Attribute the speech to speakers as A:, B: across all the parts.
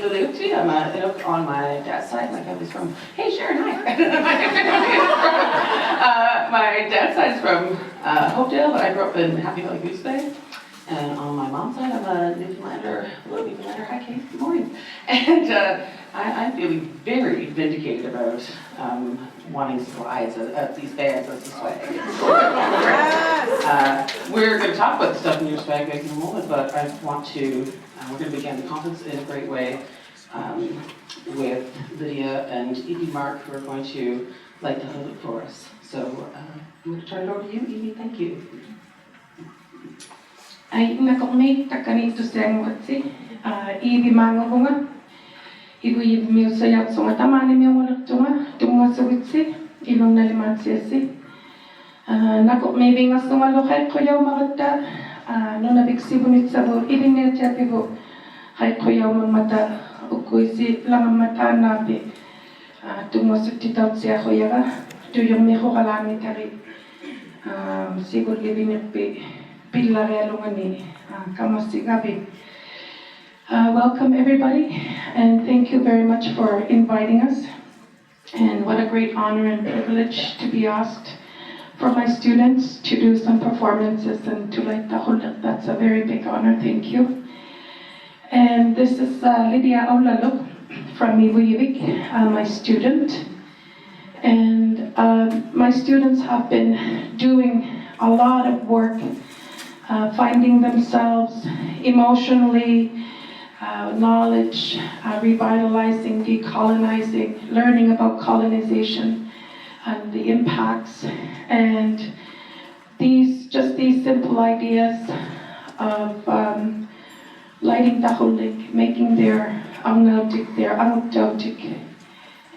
A: Igloliorte. I'm a Inuit on my dad's side. My family's from, hey Sharon, hi. My dad's side is from Hopedale, but I grew up in Happy Valley Goose Bay. And on my mom's side, I'm a Newfoundlander. Hello, Newfoundlander. Hi, Kate. Good morning. And I'm feeling very vindicated about wanting slides of these bags as a swag. We're going to talk about the stuff in your swag bag in a moment, but I want to, we're going to begin the conference in a great way with Lydia and Evie Mark, who are going to light the Qulliq for us. So I'm going to turn it over to you, Evie. Thank you.
B: Ay nakomi takanito seng watsi Evie mangobunga ibu musayat songa tamani miamolak tunga sawitsi ilong nalimatsiasi nakomi binga songa lokhay koyaw magata nona biksibunit sabo ilinne chapibo hay koyaw mamata ukuisi lang mata napi tunga sutitaw siya koyaga tuyong mi ko kalami tari sigur libinit pi Welcome everybody, and thank you very much for inviting us. And what a great honor and privilege to be asked for my students to do some performances and to light the Qulliq. That's a very big honor, thank you. And this is Lydia Audlaluk from Evie, my student. And my students have been doing a lot of work finding themselves emotionally, knowledge, revitalizing, decolonizing, learning about colonization and the impacts, and these simple ideas of lighting the Qulliq, making their Audlaluk,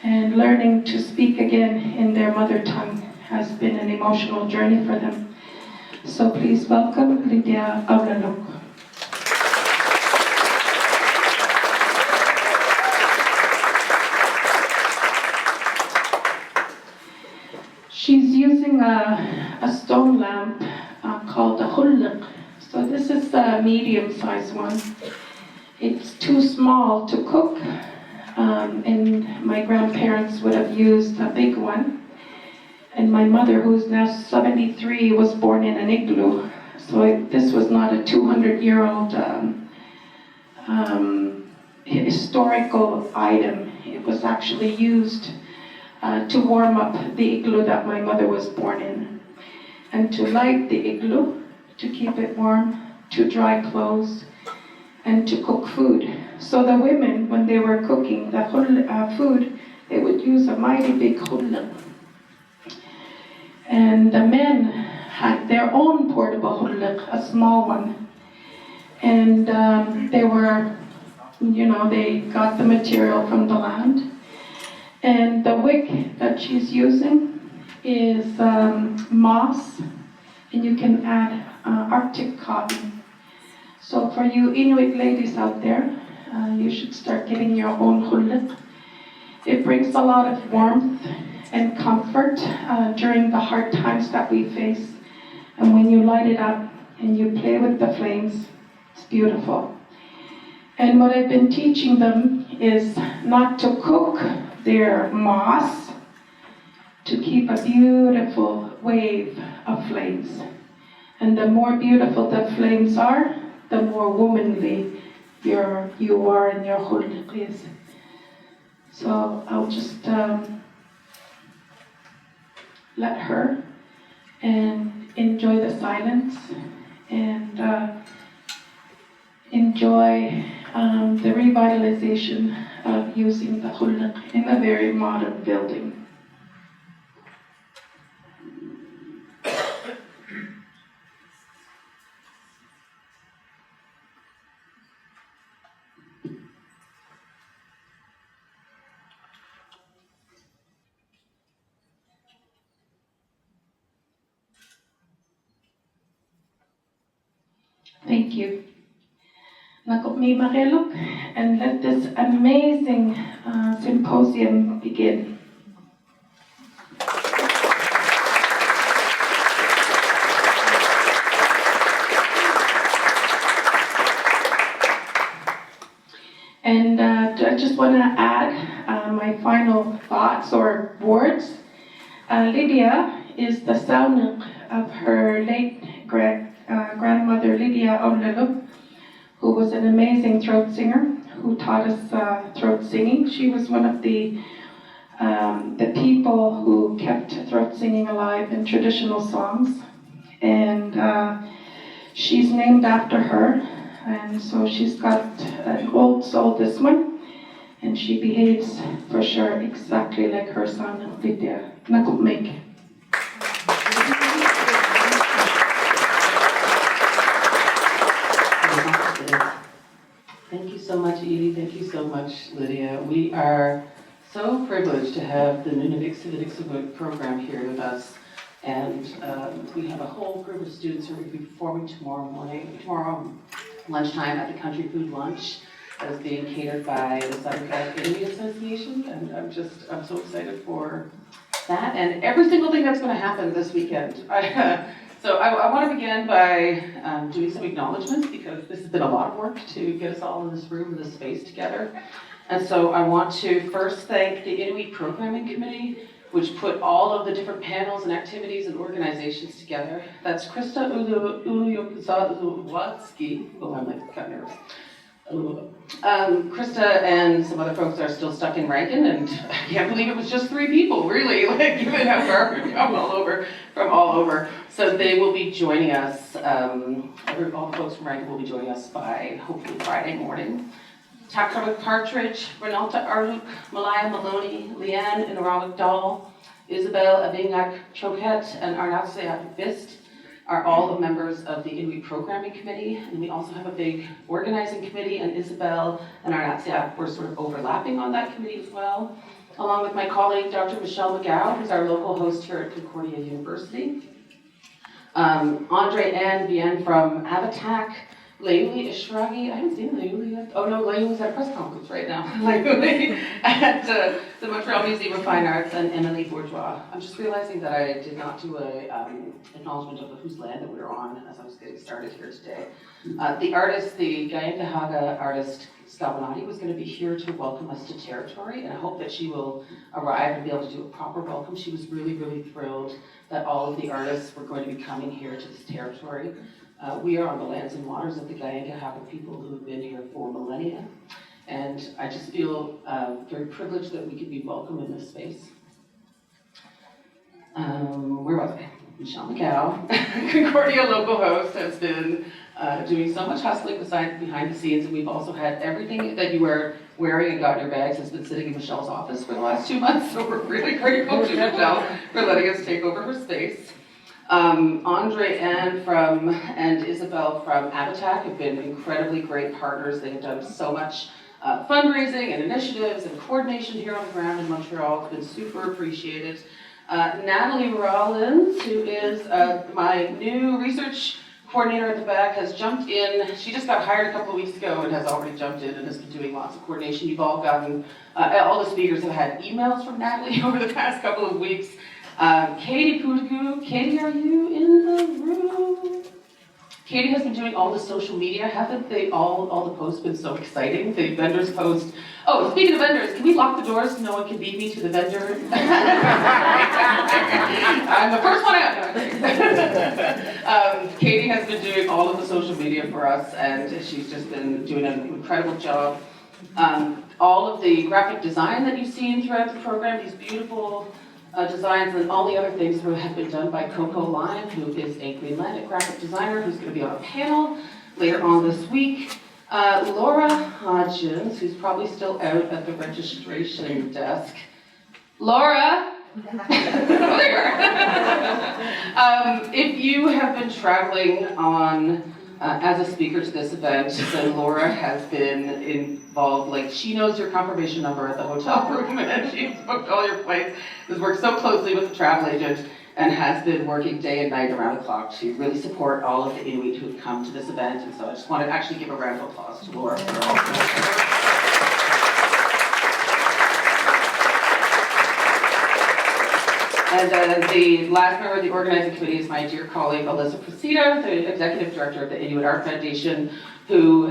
B: and learning to speak again in their mother tongue has been an emotional journey for them. So please welcome Lydia Audlaluk. She's using a stone lamp called a Qulliq. So this is a medium-sized one. It's too small to cook, and my grandparents would have used a big one. And my mother, who's now 73, was born in an igloo. So this was not a 200-year-old historical item. It was actually used to warm up the igloo that my mother was born in, and to light the igloo, to keep it warm, to dry clothes, and to cook food. So the women, when they were cooking the food, they would use a mighty big Qulliq. And the men had their own portable Qulliq, a small one. And they were, they got the material from the land. And the wick that she's using is moss, and you can add Arctic cotton. So for you Inuit ladies out there, you should start getting your own Qulliq. It brings a lot of warmth and comfort during the hard times that we face. And when you light it up and you play with the flames, it's beautiful. And what I've been teaching them is not to cook their moss, to keep a beautiful wave of flames. And the more beautiful the flames are, the more womanly you are and your Qulliq is. So I'll just let her and enjoy the silence and enjoy the revitalization of using the Qulliq in a very modern building. Thank you. Nakopmi Makeluk, and let this amazing symposium begin. And just want to add my final thoughts or words. Lydia is the son of her late grandmother, Lydia Audlaluk, who was an amazing throat singer who taught us throat singing. She was one of the people who kept throat singing alive in traditional songs. And she's named after her. And so she's got an old soul, this one. And she behaves, for sure, exactly like her son, Lydia. Nakumik.
A: Thank you so much, Evie. Thank you so much, Lydia. We are so privileged to have the Nunavik Civic program here with us. And we have a whole group of students who will be performing tomorrow lunchtime at the Country Food Lunch that is being catered by the Southern Inuit Association. And I'm so excited for that and every single thing that's going to happen this weekend. So I want to begin by doing some acknowledgements because this has been a lot of work to get us all in this room, in this space together. And so I want to first thank the Inuit Programming Committee, which put all of the different panels and activities and organizations together. That's Krista Uluyokazawatsky. Oh, I'm like got nervous. Krista and some other folks are still stuck in Rankin, and I can't believe it was just 3 people, really, like given how far we've come from all over. So they will be joining us, all the folks from Rankin will be joining us by hopefully Friday morning. Takaruk Partridge, Renalta Arluk, Malaya Maloney, Leanne Qinnirajaattuq Dahl, Isabel Avingak Choket, and Arnatsiak Bist are all the members of the Inuit Programming Committee. And we also have a big organizing committee, and Isabel and Arnatsiak were sort of overlapping on that committee as well, along with my colleague, Dr. Michelle McGow, who's our local host here at Concordia University. Andre and Bien from Avatak, Leuli Ishragi, I haven't seen Leuli yet. Oh no, Leuli's at a press conference right now. Leuli at the Montreal Museum of Fine Arts, and Emily Bourgeois. I'm just realizing that I did not do a acknowledgement of whose land that we were on as I was getting started here today. The artist, the Qinnirajaattuq artist, Skawennati, was going to be here to welcome us to territory, and I hope that she will arrive and be able to do a proper welcome. She was really, really thrilled that all of the artists were going to be coming here to this territory. We are on the lands and waters of the Qinnirajaattuq people who have been here for millennia, and I just feel very privileged that we could be welcome in this space. Where was I? Michelle McGow, Concordia local host, has been doing so much hustling behind the scenes, and we've also had everything that you were wearing and got in your bags has been sitting in Michelle's office for the last 2 months, so we're really grateful to Michelle for letting us take over her space. Andre and Isabel from Avatak have been incredibly great partners. They have done so much fundraising and initiatives and coordination here on the ground in Montreal. It's been super appreciated. Natalie Rollins, who is my new research coordinator at the back, has jumped in. She just got hired a couple of weeks ago and has already jumped in and has been doing lots of coordination. You've all gotten, all the speakers have had emails from Natalie over the past couple of weeks. Katie Pudagu, Katie, are you in the room? Katie has been doing all the social media. Haven't they all the posts been so exciting? The vendors post. Oh, speaking of vendors, can we lock the doors so no one can beat me to the vendor? I'm the first one out. Katie has been doing all of the social media for us, and she's just been doing an incredible job. All of the graphic design that you've seen throughout the program, these beautiful designs, and all the other things have been done by Coco Lyon, who is a Greenlandic graphic designer who's going to be on a panel later on this week. Laura Hodgins, who's probably still out at the registration desk. Laura! If you have been traveling on as a speaker to this event, then Laura has been involved. Like, she knows your confirmation number at the hotel room, and she's booked all your flights, has worked so closely with the travel agent, and has been working day and night around the clock to really support all of the Inuit who've come to this event. And so I just want to actually give a round of applause to Laura for all of that. And the last member of the organizing committee is my dear colleague, Alyssa Prasida, the executive director of the Inuit Art Foundation, who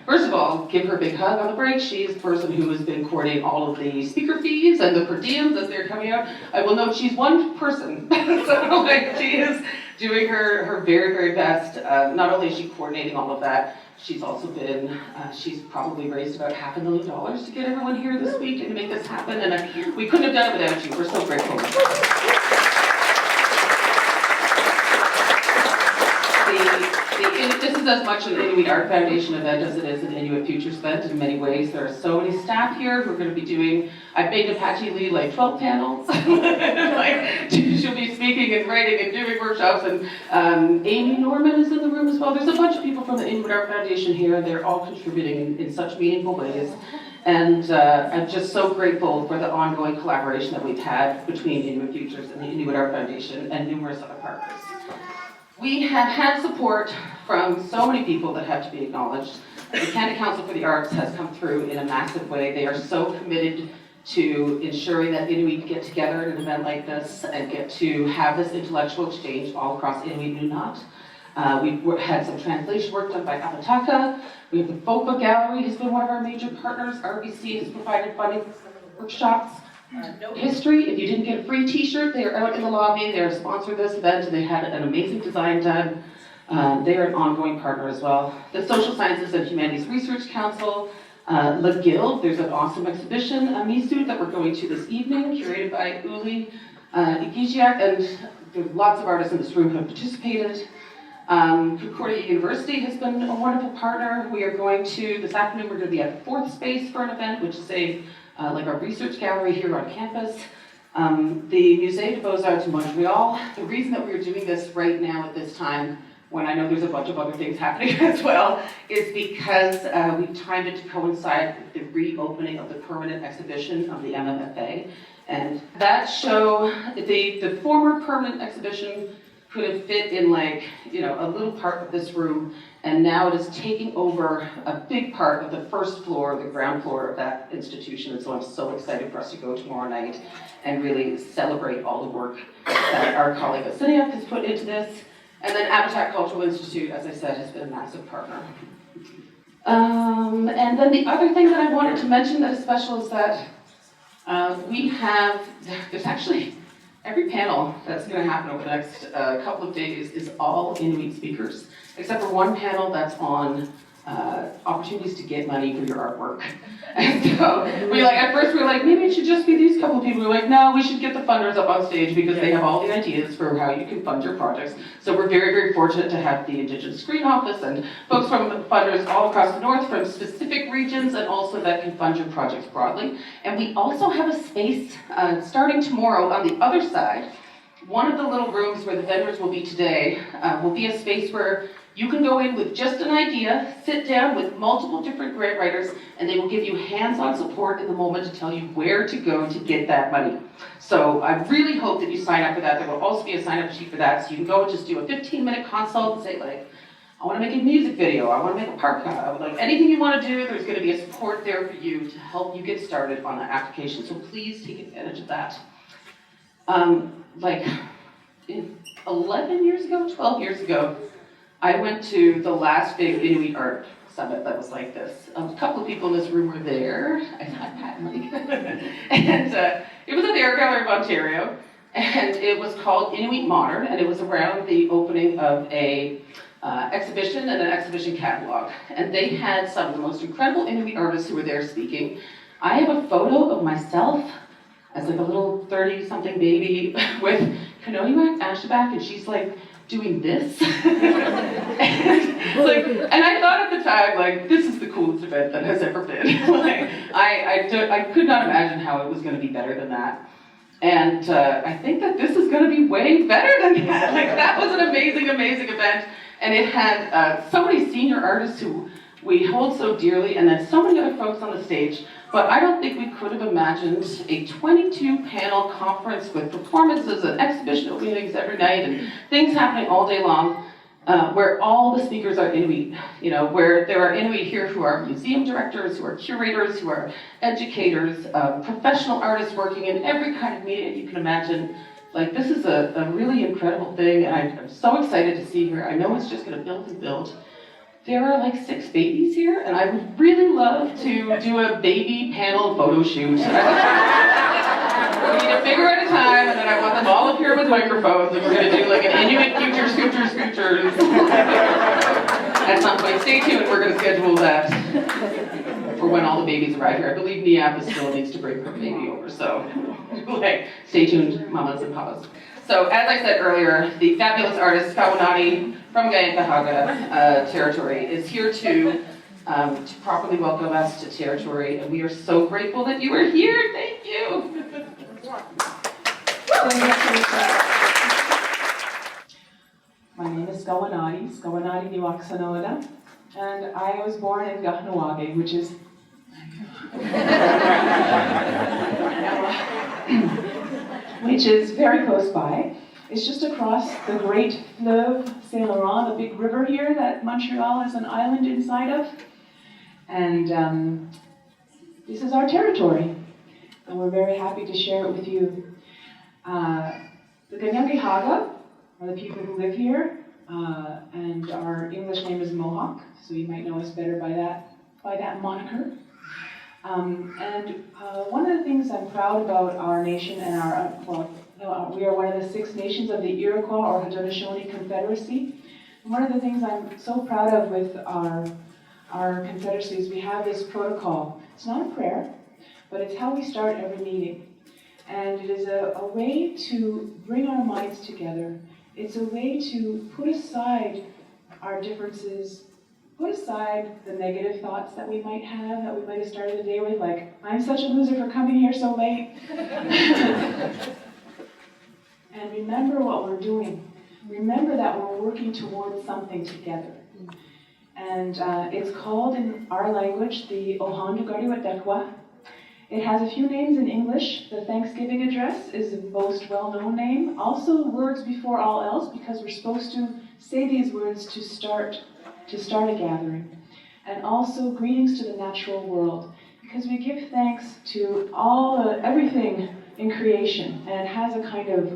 A: first of all, give her a big hug on the break. She's the person who has been coordinating all of the speaker fees and the per diems as they're coming out. I will note she's one person, so she is doing her very, very best. Not only is she coordinating all of that, she's also been, she's probably raised about $500,000 to get everyone here this week and to make this happen, and we couldn't have done it without you. We're so grateful. This is as much an Inuit Art Foundation event as it is an Inuit Futures event in many ways. There are so many staff here who are going to be doing, I've made Apache lead like 12 panels. She'll be speaking and writing and doing workshops, and Amy Norman is in the room as well. There's a bunch of people from the Inuit Art Foundation here, and they're all contributing in such meaningful ways. And I'm just so grateful for the ongoing collaboration that we've had between Inuit Futures and the Inuit Art Foundation and numerous other partners. We have had support from so many people that have to be acknowledged. The Canada Council for the Arts has come through in a massive way. They are so committed to ensuring that Inuit get together at an event like this and get to have this intellectual exchange all across Inuit Nunat. We've had some translation work done by Apataka. We have the Vocal Gallery has been one of our major partners. RBC has provided funding for workshops. History, if you didn't get a free t-shirt, they are out in the lobby. They're a sponsor of this event, and they had an amazing design done. They are an ongoing partner as well. The Social Sciences and Humanities Research Council, La Guild, there's an awesome exhibition, Misu, that we're going to this evening, curated by Uli Igloliorte, and there's lots of artists in this room who have participated. Concordia University has been a wonderful partner. We are going to, this afternoon, we're going to be at the Fourth Space for an event, which is like our research gallery here on campus. The Musée des Beaux-Arts in Montreal. The reason that we're doing this right now at this time, when I know there's a bunch of other things happening as well, is because we timed it to coincide with the reopening of the permanent exhibition of the MMFA. And that show, the former permanent exhibition could have fit in like, a little part of this room, and now it is taking over a big part of the first floor, the ground floor of that institution. And so I'm so excited for us to go tomorrow night and really celebrate all the work that our colleague Asiniak has put into this. And then Habitat Cultural Institute, as I said, has been a massive partner. And then the other thing that I wanted to mention that is special is that there's actually, every panel that's going to happen over the next couple of days is all Inuit speakers, except for one panel that's on opportunities to get money for your artwork. And so at first we were like, maybe it should just be these couple of people. We were like, no, we should get the funders up on stage because they have all the ideas for how you can fund your projects. So we're very, very fortunate to have the Indigenous Screen Office and folks from funders all across the north from specific regions, and also that can fund your projects broadly. And we also have a space starting tomorrow on the other side. One of the little rooms where the vendors will be today will be a space where you can go in with just an idea, sit down with multiple different grant writers, and they will give you hands-on support in the moment to tell you where to go to get that money. So I really hope that you sign up for that. There will also be a sign-up sheet for that, so you can go and just do a 15-minute consult and say, I want to make a music video, I want to make a park cut, anything you want to do, there's going to be a support there for you to help you get started on that application. So please take advantage of that. 11 years ago, 12 years ago, I went to the last big Inuit art summit that was like this. A couple of people in this room were there. I thought Pat and Mike. And it was at the Art Gallery of Ontario, and it was called Inuit Modern, and it was around the opening of a exhibition and an exhibition catalog. And they had some of the most incredible Inuit artists who were there speaking. I have a photo of myself as a little 30-something baby with Qinnirajaattuq, and she's doing this. and I thought at the time, this is the coolest event that has ever been. I could not imagine how it was going to be better than that. And I think that this is going to be way better than that. That was an amazing, amazing event. And it had so many senior artists who we hold so dearly, and then so many other folks on the stage. But I don't think we could have imagined a 22-panel conference with performances and exhibition openings every night and things happening all day long. where all the speakers are Inuit, where there are Inuit here who are museum directors, who are curators, who are educators, professional artists working in every kind of media you can imagine. Like, this is a really incredible thing, and I'm so excited to see here. I know it's just gonna build and build. There are like 6 babies here, and I would really love to do a baby panel photo shoot. We need a figure at a time, and then I want them all up here with microphones, and we're gonna do like an Inuit Futures at some point. Stay tuned, we're gonna schedule that for when all the babies arrive here. I believe Niapa still needs to bring her baby over, so like, stay tuned, mamas and papas. So, as I said earlier, the fabulous artist Skawennati from Qinnirajaattuq territory is here to properly welcome us to territory, and we are so grateful that you are here. Thank you.
C: My name is Skawennati Niwaksanoda, and I was born in Qaqnuwaqi, which is very close by. It's just across the great Fleuve Saint-Laurent, the big river here that Montreal is an island inside of. And this is our territory, and we're very happy to share it with you. The Qinnirajaattuq are the people who live here, and our English name is Mohawk, so you might know us better by that moniker. One of the things I'm proud about our nation and we are one of the 6 nations of the Iroquois or Haudenosaunee Confederacy. And one of the things I'm so proud of with our confederacy is we have this protocol. It's not a prayer, but it's how we start every meeting. And it is a way to bring our minds together. It's a way to put aside our differences, put aside the negative thoughts that we might have started the day with, like, I'm such a loser for coming here so late. And remember what we're doing. Remember that we're working towards something together. And it's called in our language the Qinnirajaattuq. It has a few names in English. The Thanksgiving address is the most well-known name. Also words before all else, because we're supposed to say these words to start a gathering. And also greetings to the natural world, because we give thanks to everything in creation, and it has a kind of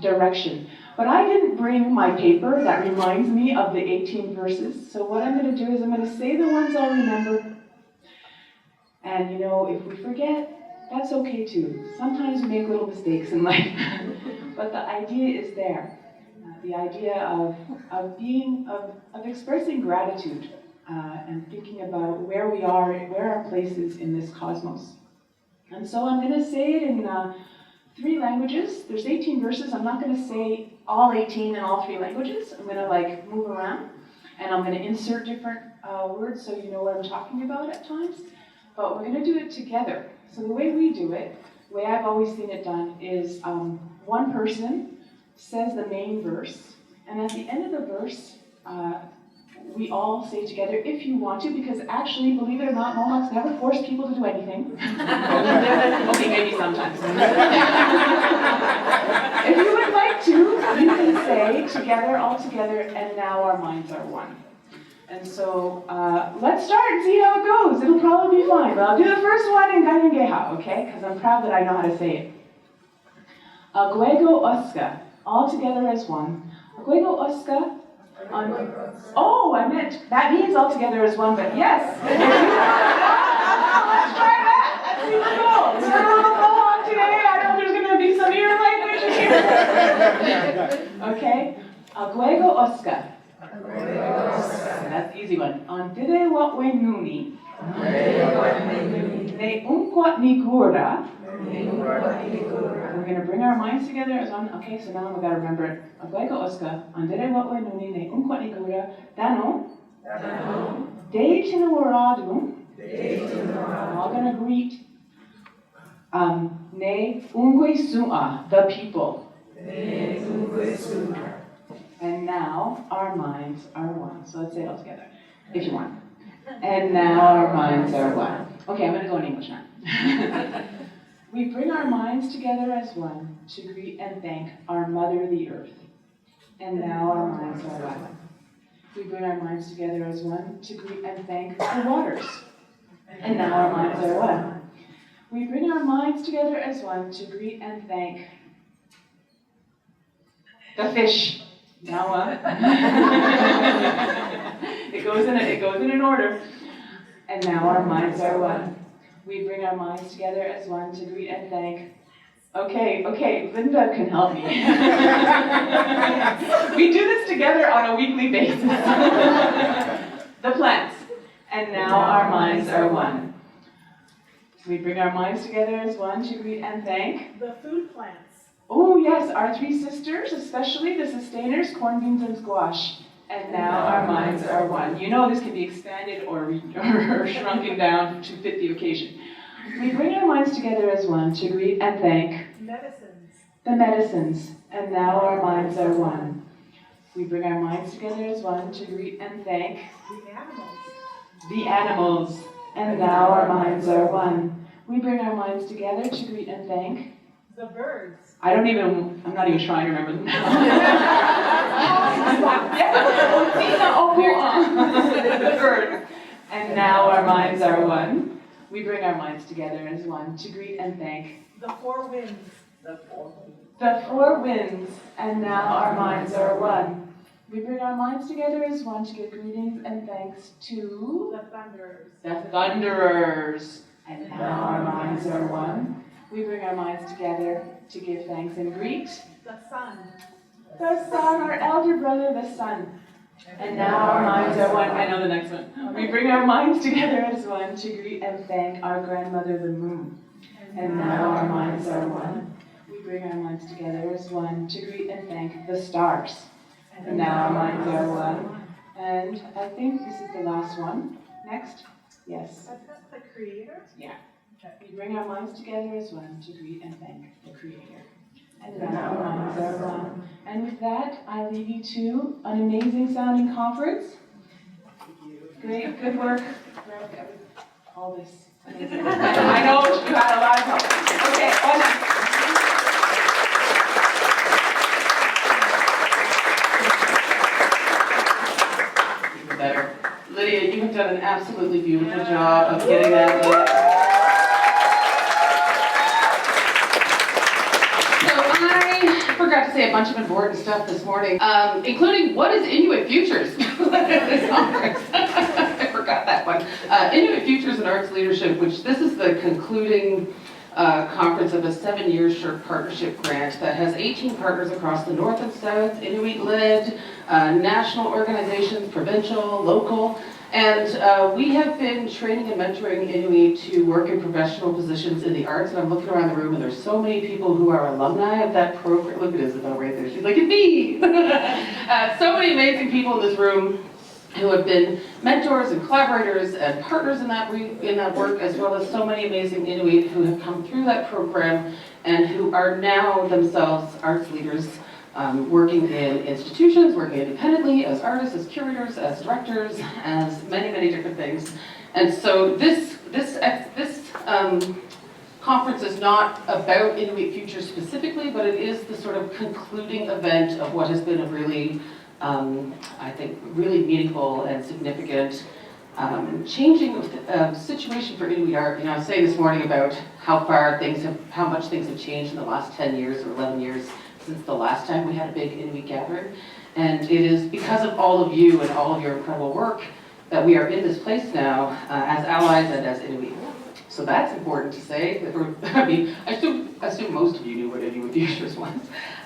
C: direction. But I didn't bring my paper that reminds me of the 18 verses, so what I'm going to do is I'm going to say the ones I remember, and if we forget, that's okay too. Sometimes we make little mistakes in life, but the idea is there. The idea of expressing gratitude and thinking about where we are, where our place is in this cosmos. And so I'm going to say it in 3 languages. There's 18 verses. I'm not going to say all 18 in all 3 languages. I'm going to move around, and I'm going to insert different words so you know what I'm talking about at times. But we're going to do it together. So the way we do it, the way I've always seen it done, is one person says the main verse, and at the end of the verse, we all say together, if you want to, because actually, believe it or not, Mohawks never force people to do anything. Okay, maybe sometimes. If you would like to, you can say together, all together, and now our minds are one. And so, let's start and see how it goes. It'll probably be fine, but I'll do the first one in Qinnirajaattuq, okay? Because I'm proud that I know how to say it. Agwego Oska, all together as one. Agwego Oska. Oh, I meant, that means all together as one, but yes. Let's try that. Let's see what goes. We're a little Mohawk today. I know there's going to be some ear language here. Okay. Agwego Oska. That's the easy one. Antide watwe nuni. Ne unquat nigura. We're going to bring our minds together as one. Okay, so now we've got to remember it. Agwego Oska, andere watwe nuni ne unquat nigura, dano, de tinawaradu. We're all going to greet. Ne ungwe sua, the people. And now our minds are one. So let's say it all together, if you want. And now our minds are one. Okay, I'm going to go in English now. We bring our minds together as one to greet and thank our Mother, the Earth. And now our minds are one. We bring our minds together as one to greet and thank the waters. And now our minds are one. We bring our minds together as one to greet and thank the fish. Now one. It goes in an order. And now our minds are one. We bring our minds together as one to greet and thank. Okay, Linda can help me. We do this together on a weekly basis. The plants. And now our minds are one. We bring our minds together as one to greet and thank.
D: The food plants.
C: Oh yes, our three sisters, especially the sustainers, corn, beans, and squash. And now our minds are one. You know this can be expanded or shrunken down to fit the occasion. We bring our minds together as one to greet and thank.
D: Medicines.
C: The medicines. And now our minds are one. We bring our minds together as one to greet and thank.
D: The animals.
C: The animals. And now our minds are one. We bring our minds together to greet and thank.
D: The birds.
C: I'm not even trying to remember them now. The birds. And now our minds are one. We bring our minds together as one to greet and thank.
D: The four winds.
C: The four winds. And now our minds are one. We bring our minds together as one to give greetings and thanks to
D: The thunderers.
C: the thunderers. And now our minds are one. We bring our minds together to give thanks and greet
D: The sun.
C: the sun, our elder brother, the sun. And now our minds are one. I know the next one. We bring our minds together as one to greet and thank our grandmother, the moon. And now our minds are one. We bring our minds together as one to greet and thank the stars. And now our minds are one. And I think this is the last one. Next. Yes.
D: That's not the creator.
C: Yeah. We bring our minds together as one to greet and thank the Creator. And now our minds are one. And with that, I leave you to an amazing sounding conference. Great, good work. All this. Amazing. I know you had a lot of help. Okay, hola. Even better. Lydia, you have done an absolutely beautiful job of getting that in. To say a bunch of important stuff this morning, including what is Inuit Futures? This conference. I forgot that one. Inuit Futures and Arts Leadership, which this is the concluding conference of a 7-year SHIRT partnership grant that has 18 partners across the north and south, Inuit-led, national organizations, provincial, local. And we have been training and mentoring Inuit to work in professional positions in the arts. And I'm looking around the room, and there's so many people who are alumni of that program. Look at Isabel right there. She's like, it's me! So many amazing people in this room who have been mentors and collaborators and partners in that work, as well as so many amazing Inuit who have come through that program and who are now themselves arts leaders. Working in institutions, working independently, as artists, as curators, as directors, as many, many different things. And so this conference is not about Inuit Future specifically, but it is the sort of concluding event of what has been a really, I think, really meaningful and significant changing situation for Inuit art. You know, I was saying this morning about how much things have changed in the last 10 years or 11 years since the last time we had a big Inuit gathering. And it is because of all of you and all of your incredible work that we are in this place now as allies and as Inuit. So that's important to say. I assume most of you knew what Inuit Futures was.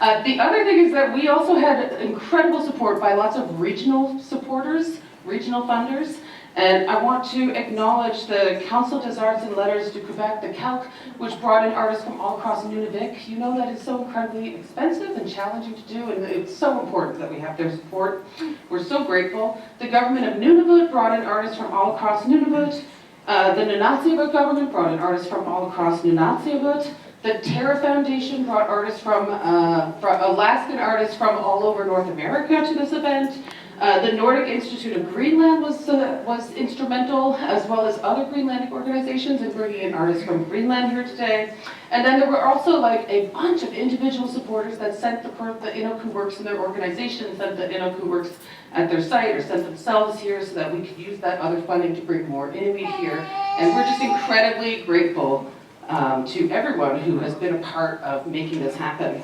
C: The other thing is that we also had incredible support by lots of regional supporters, regional funders. And I want to acknowledge the Council des Arts and Letters du Québec, the CALC, which brought in artists from all across Nunavik. You know that it's so incredibly expensive and challenging to do, and it's so important that we have their support. We're so grateful. The government of Nunavut brought in artists from all across Nunavut. The Nunatsiavut government brought in artists from all across Nunatsiavut. The Terra Foundation brought artists from Alaskan artists from all over North America to this event.
A: The Nordic Institute of Greenland was instrumental, as well as other Greenlandic organizations in bringing in artists from Greenland here today. And then there were also like a bunch of individual supporters that sent the Inuit works in their organizations, sent the Inuit works at their site, or sent themselves here so that we could use that other funding to bring more Inuit here. And we're just incredibly grateful to everyone who has been a part of making this happen.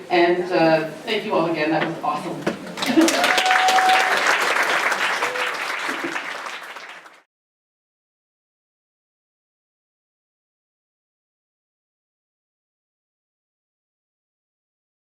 A: And thank you all again, that was awesome.